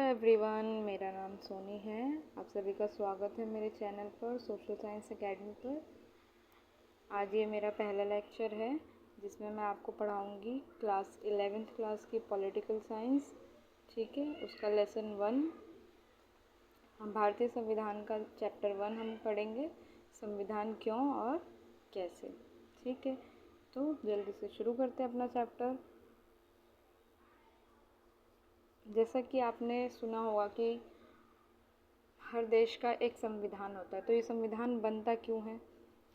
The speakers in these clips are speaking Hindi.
एवरीवन, मेरा नाम सोनी है। आप सभी का स्वागत है मेरे चैनल पर सोशल साइंस एकेडमी पर। आज ये मेरा पहला लेक्चर है जिसमें मैं आपको पढ़ाऊंगी क्लास 11th क्लास की पॉलिटिकल साइंस। ठीक है, उसका लेसन 1 हम भारतीय संविधान का चैप्टर 1 हम पढ़ेंगे, संविधान क्यों और कैसे। ठीक है, तो जल्दी से शुरू करते हैं अपना चैप्टर। जैसा कि आपने सुना होगा कि हर देश का एक संविधान होता है, तो ये संविधान बनता क्यों है,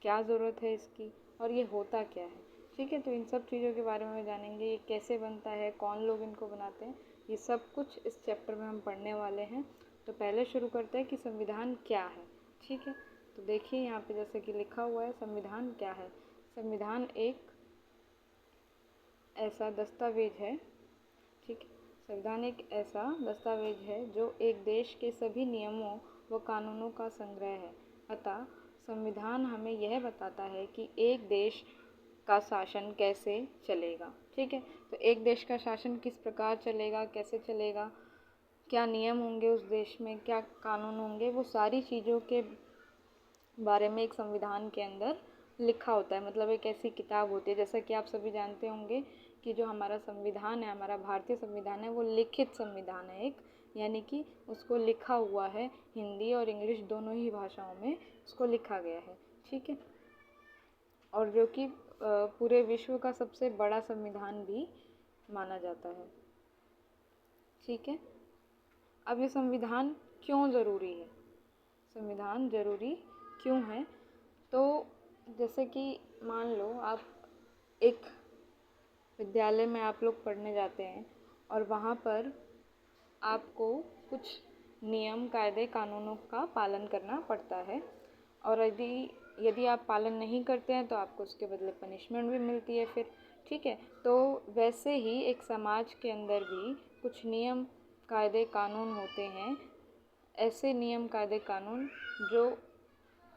क्या ज़रूरत है इसकी और ये होता क्या है। ठीक है, तो इन सब चीज़ों के बारे में जानेंगे, ये कैसे बनता है, कौन लोग इनको बनाते हैं, ये सब कुछ इस चैप्टर में हम पढ़ने वाले हैं। तो पहले शुरू करते हैं कि संविधान क्या है। ठीक है, तो देखिए यहाँ पे जैसे कि लिखा हुआ है, संविधान क्या है। संविधान एक ऐसा दस्तावेज है, ठीक है, संविधान एक ऐसा दस्तावेज है जो एक देश के सभी नियमों व कानूनों का संग्रह है। अतः संविधान हमें यह बताता है कि एक देश का शासन कैसे चलेगा। ठीक है, तो एक देश का शासन किस प्रकार चलेगा, कैसे चलेगा, क्या नियम होंगे उस देश में, क्या कानून होंगे, वो सारी चीज़ों के बारे में एक संविधान के अंदर लिखा होता है। मतलब एक ऐसी किताब होती है, जैसा कि आप सभी जानते होंगे कि जो हमारा संविधान है, हमारा भारतीय संविधान है, वो लिखित संविधान है एक, यानी कि उसको लिखा हुआ है, हिंदी और इंग्लिश दोनों ही भाषाओं में उसको लिखा गया है। ठीक है, और जो कि पूरे विश्व का सबसे बड़ा संविधान भी माना जाता है। ठीक है, अब ये संविधान क्यों ज़रूरी है, संविधान ज़रूरी क्यों है। तो जैसे कि मान लो आप एक विद्यालय में आप लोग पढ़ने जाते हैं और वहाँ पर आपको कुछ नियम, कायदे, कानूनों का पालन करना पड़ता है, और यदि आप पालन नहीं करते हैं तो आपको उसके बदले पनिशमेंट भी मिलती है फिर। ठीक है, तो वैसे ही एक समाज के अंदर भी कुछ नियम, कायदे, कानून होते हैं। ऐसे नियम, कायदे, कानून जो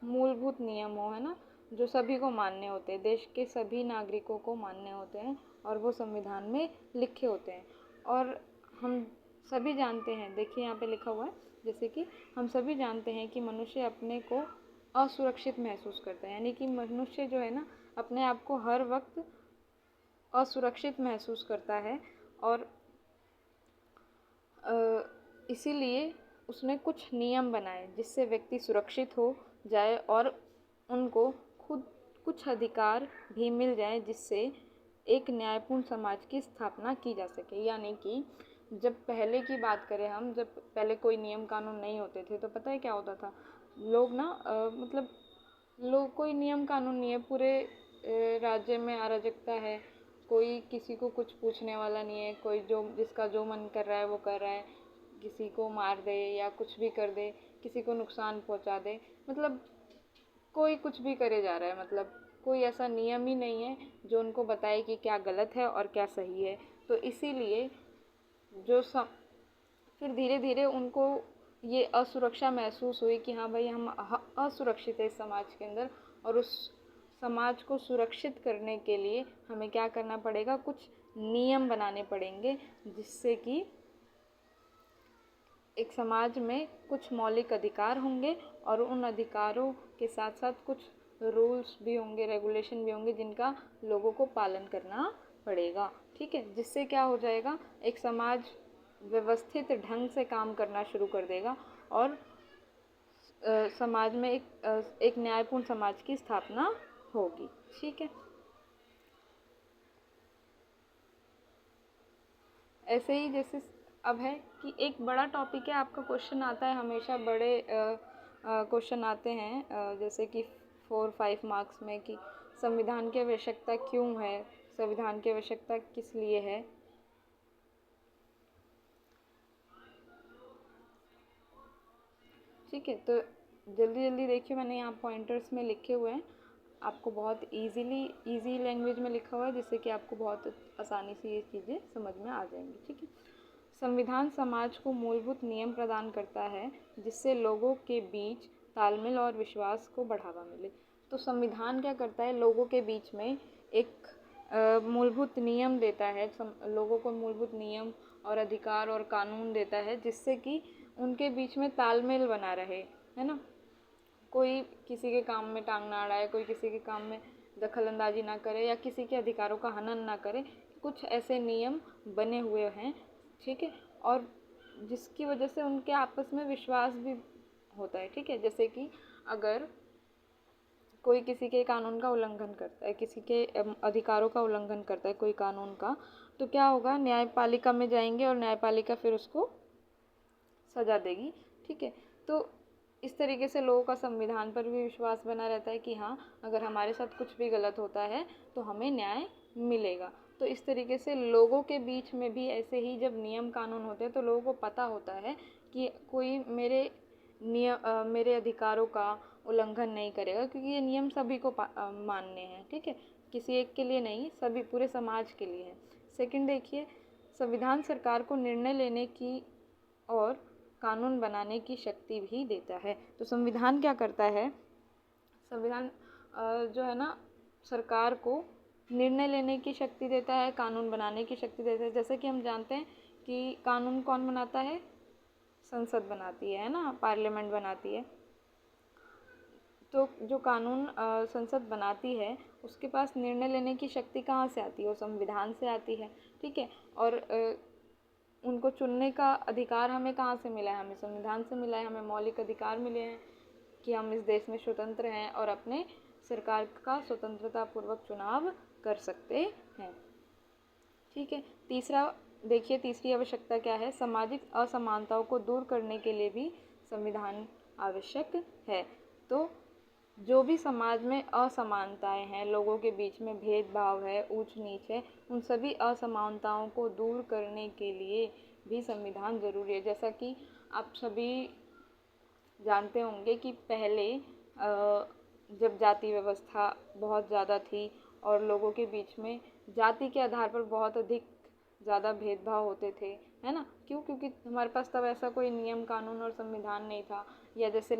मूलभूत नियम हो, है ना, जो सभी को मानने होते हैं, देश के सभी नागरिकों को मानने होते हैं, और वो संविधान में लिखे होते हैं। और हम सभी जानते हैं, देखिए यहाँ पे लिखा हुआ है, जैसे कि हम सभी जानते हैं कि मनुष्य अपने को असुरक्षित महसूस करता है, यानी कि मनुष्य जो है ना, अपने आप को हर वक्त असुरक्षित महसूस करता है, और इसीलिए उसने कुछ नियम बनाए जिससे व्यक्ति सुरक्षित हो जाए और उनको खुद कुछ अधिकार भी मिल जाए, जिससे एक न्यायपूर्ण समाज की स्थापना की जा सके। यानी कि जब पहले की बात करें हम, जब पहले कोई नियम कानून नहीं होते थे, तो पता है क्या होता था, लोग ना मतलब लोग, कोई नियम कानून नहीं है, पूरे राज्य में अराजकता है, कोई किसी को कुछ पूछने वाला नहीं है, कोई जो जिसका जो मन कर रहा है वो कर रहा है, किसी को मार दे या कुछ भी कर दे, किसी को नुकसान पहुंचा दे, मतलब कोई कुछ भी करे जा रहा है। मतलब कोई ऐसा नियम ही नहीं है जो उनको बताए कि क्या गलत है और क्या सही है। तो इसीलिए फिर धीरे धीरे उनको ये असुरक्षा महसूस हुई कि हाँ भाई, हम असुरक्षित है इस समाज के अंदर, और उस समाज को सुरक्षित करने के लिए हमें क्या करना पड़ेगा, कुछ नियम बनाने पड़ेंगे, जिससे कि एक समाज में कुछ मौलिक अधिकार होंगे, और उन अधिकारों के साथ साथ कुछ रूल्स भी होंगे, रेगुलेशन भी होंगे, जिनका लोगों को पालन करना पड़ेगा। ठीक है, जिससे क्या हो जाएगा, एक समाज व्यवस्थित ढंग से काम करना शुरू कर देगा, और समाज में एक न्यायपूर्ण समाज की स्थापना होगी। ठीक है, ऐसे ही जैसे अब है कि एक बड़ा टॉपिक है, आपका क्वेश्चन आता है हमेशा, बड़े क्वेश्चन आते हैं जैसे कि 4-5 मार्क्स में, कि संविधान की आवश्यकता क्यों है, संविधान की आवश्यकता किस लिए है। ठीक है, तो जल्दी जल्दी देखिए, मैंने यहाँ पॉइंटर्स में लिखे हुए हैं, आपको बहुत इजी लैंग्वेज में लिखा हुआ है, जिससे कि आपको बहुत आसानी से ये चीज़ें समझ में आ जाएंगी। ठीक है, संविधान समाज को मूलभूत नियम प्रदान करता है जिससे लोगों के बीच तालमेल और विश्वास को बढ़ावा मिले। तो संविधान क्या करता है, लोगों के बीच में एक मूलभूत नियम देता है, लोगों को मूलभूत नियम और अधिकार और कानून देता है, जिससे कि उनके बीच में तालमेल बना रहे, है ना। कोई किसी के काम में टांग ना अड़ाए, कोई किसी के काम में दखल अंदाजी ना करे या किसी के अधिकारों का हनन ना करे। कुछ ऐसे नियम बने हुए हैं, ठीक है, और जिसकी वजह से उनके आपस में विश्वास भी होता है, ठीक है। जैसे कि अगर कोई किसी के कानून का उल्लंघन करता है, किसी के अधिकारों का उल्लंघन करता है कोई कानून का, तो क्या होगा, न्यायपालिका में जाएंगे और न्यायपालिका फिर उसको सजा देगी, ठीक है। तो इस तरीके से लोगों का संविधान पर भी विश्वास बना रहता है कि हाँ, अगर हमारे साथ कुछ भी गलत होता है तो हमें न्याय मिलेगा। तो इस तरीके से लोगों के बीच में भी ऐसे ही जब नियम कानून होते हैं तो लोगों को पता होता है कि कोई मेरे अधिकारों का उल्लंघन नहीं करेगा, क्योंकि ये नियम सभी को मानने हैं, ठीक है, किसी एक के लिए नहीं, सभी पूरे समाज के लिए है। सेकंड देखिए, संविधान सरकार को निर्णय लेने की और कानून बनाने की शक्ति भी देता है। तो संविधान क्या करता है, संविधान जो है ना, सरकार को निर्णय लेने की शक्ति देता है, कानून बनाने की शक्ति देता है। जैसे कि हम जानते हैं कि कानून कौन बनाता है, संसद बनाती है ना, पार्लियामेंट बनाती है। तो जो कानून संसद बनाती है उसके पास निर्णय लेने की शक्ति कहाँ से आती है, वो संविधान से आती है, ठीक है। और उनको चुनने का अधिकार हमें कहाँ से मिला है, हमें संविधान से मिला है। हमें मौलिक अधिकार मिले हैं कि हम इस देश में स्वतंत्र हैं और अपने सरकार का स्वतंत्रता पूर्वक चुनाव कर सकते हैं, ठीक है। तीसरा देखिए, तीसरी आवश्यकता क्या है, सामाजिक असमानताओं को दूर करने के लिए भी संविधान आवश्यक है। तो जो भी समाज में असमानताएं हैं, लोगों के बीच में भेदभाव है, ऊंच नीच है, उन सभी असमानताओं को दूर करने के लिए भी संविधान ज़रूरी है। जैसा कि आप सभी जानते होंगे कि पहले जब जाति व्यवस्था बहुत ज़्यादा थी और लोगों के बीच में जाति के आधार पर बहुत अधिक ज़्यादा भेदभाव होते थे, है ना। क्यों, क्योंकि हमारे पास तब ऐसा कोई नियम कानून और संविधान नहीं था। या जैसे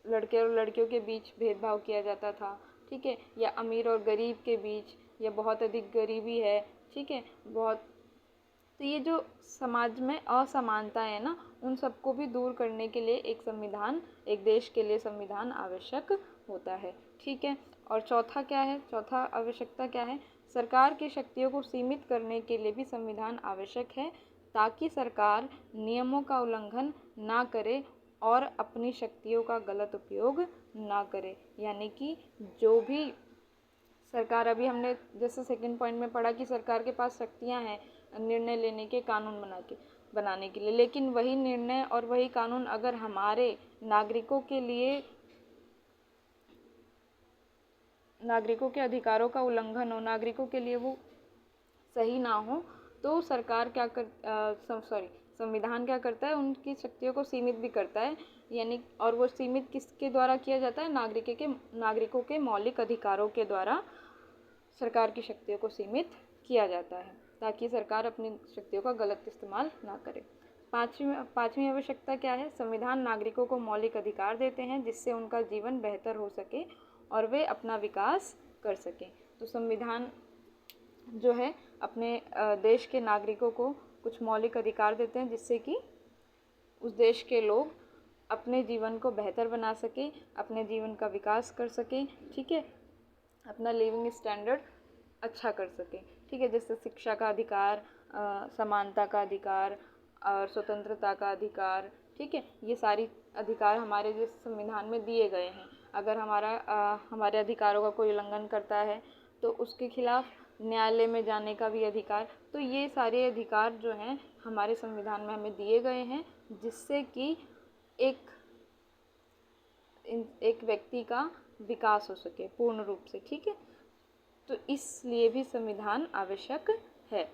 लड़के और लड़कियों के बीच भेदभाव किया जाता था, ठीक है, या अमीर और गरीब के बीच, या बहुत अधिक गरीबी है, ठीक है, बहुत। तो ये जो समाज में असमानता है ना, उन सबको भी दूर करने के लिए एक देश के लिए संविधान आवश्यक होता है, ठीक है। और चौथा क्या है, चौथा आवश्यकता क्या है, सरकार की शक्तियों को सीमित करने के लिए भी संविधान आवश्यक है, ताकि सरकार नियमों का उल्लंघन ना करे और अपनी शक्तियों का गलत उपयोग ना करे। यानी कि जो भी सरकार, अभी हमने जैसे सेकंड पॉइंट में पढ़ा कि सरकार के पास शक्तियां हैं निर्णय लेने के, कानून बनाने के लिए, लेकिन वही निर्णय और वही कानून अगर हमारे नागरिकों के अधिकारों का उल्लंघन हो, नागरिकों के लिए वो सही ना हो, तो संविधान क्या करता है, उनकी शक्तियों को सीमित भी करता है। यानी, और वो सीमित किसके द्वारा किया जाता है, नागरिकों के मौलिक अधिकारों के द्वारा सरकार की शक्तियों को सीमित किया जाता है, ताकि सरकार अपनी शक्तियों का गलत इस्तेमाल ना करे। पांचवी आवश्यकता क्या है, संविधान नागरिकों को मौलिक अधिकार देते हैं जिससे उनका जीवन बेहतर हो सके और वे अपना विकास कर सकें। तो संविधान जो है अपने देश के नागरिकों को कुछ मौलिक अधिकार देते हैं जिससे कि उस देश के लोग अपने जीवन को बेहतर बना सकें, अपने जीवन का विकास कर सकें, ठीक है, अपना लिविंग स्टैंडर्ड अच्छा कर सकें, ठीक है। जैसे शिक्षा का अधिकार, समानता का अधिकार और स्वतंत्रता का अधिकार, ठीक है, ये सारी अधिकार हमारे जो संविधान में दिए गए हैं। अगर हमारे अधिकारों का कोई उल्लंघन करता है तो उसके खिलाफ न्यायालय में जाने का भी अधिकार। तो ये सारे अधिकार जो हैं हमारे संविधान में हमें दिए गए हैं, जिससे कि एक व्यक्ति का विकास हो सके पूर्ण रूप से, ठीक है। तो इसलिए भी संविधान आवश्यक है।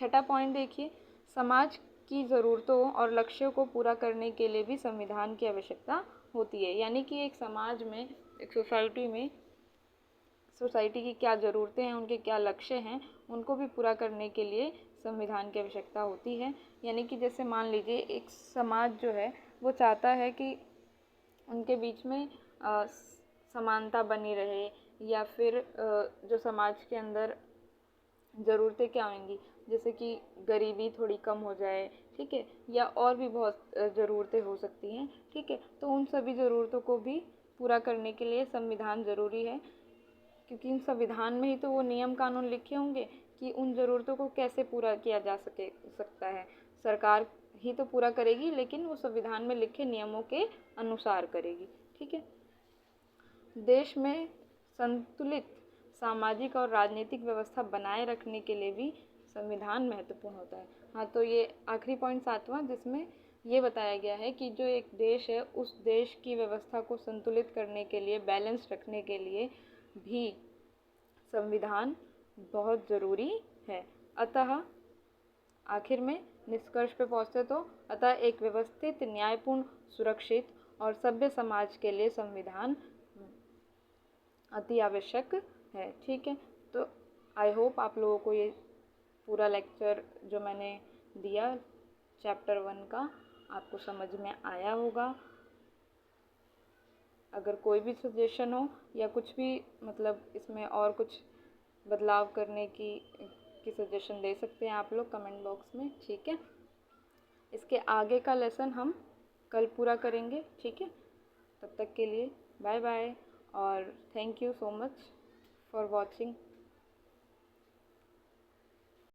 छठा पॉइंट देखिए, समाज की ज़रूरतों और लक्ष्यों को पूरा करने के लिए भी संविधान की आवश्यकता होती है। यानी कि एक समाज में, एक सोसाइटी की क्या ज़रूरतें हैं, उनके क्या लक्ष्य हैं, उनको भी पूरा करने के लिए संविधान की आवश्यकता होती है। यानी कि जैसे मान लीजिए एक समाज जो है वो चाहता है कि उनके बीच में समानता बनी रहे, या फिर जो समाज के अंदर ज़रूरतें क्या होंगी, जैसे कि गरीबी थोड़ी कम हो जाए, ठीक है, या और भी बहुत ज़रूरतें हो सकती हैं, ठीक है। तो उन सभी ज़रूरतों को भी पूरा करने के लिए संविधान ज़रूरी है, क्योंकि इन संविधान में ही तो वो नियम कानून लिखे होंगे कि उन ज़रूरतों को कैसे पूरा किया जा सकता है। सरकार ही तो पूरा करेगी, लेकिन वो संविधान में लिखे नियमों के अनुसार करेगी, ठीक है। देश में संतुलित सामाजिक और राजनीतिक व्यवस्था बनाए रखने के लिए भी संविधान महत्वपूर्ण होता है। हाँ, तो ये आखिरी पॉइंट 7वां, जिसमें ये बताया गया है कि जो एक देश है उस देश की व्यवस्था को संतुलित करने के लिए, बैलेंस रखने के लिए भी संविधान बहुत ज़रूरी है। अतः आखिर में निष्कर्ष पे पहुँचते तो अतः एक व्यवस्थित, न्यायपूर्ण, सुरक्षित और सभ्य समाज के लिए संविधान अति आवश्यक है, ठीक है। तो आई होप आप लोगों को ये पूरा लेक्चर जो मैंने दिया चैप्टर 1 का आपको समझ में आया होगा। अगर कोई भी सजेशन हो या कुछ भी मतलब इसमें और कुछ बदलाव करने की सजेशन दे सकते हैं आप लोग कमेंट बॉक्स में, ठीक है। इसके आगे का लेसन हम कल पूरा करेंगे, ठीक है। तब तक के लिए बाय बाय और thank you so much for watching.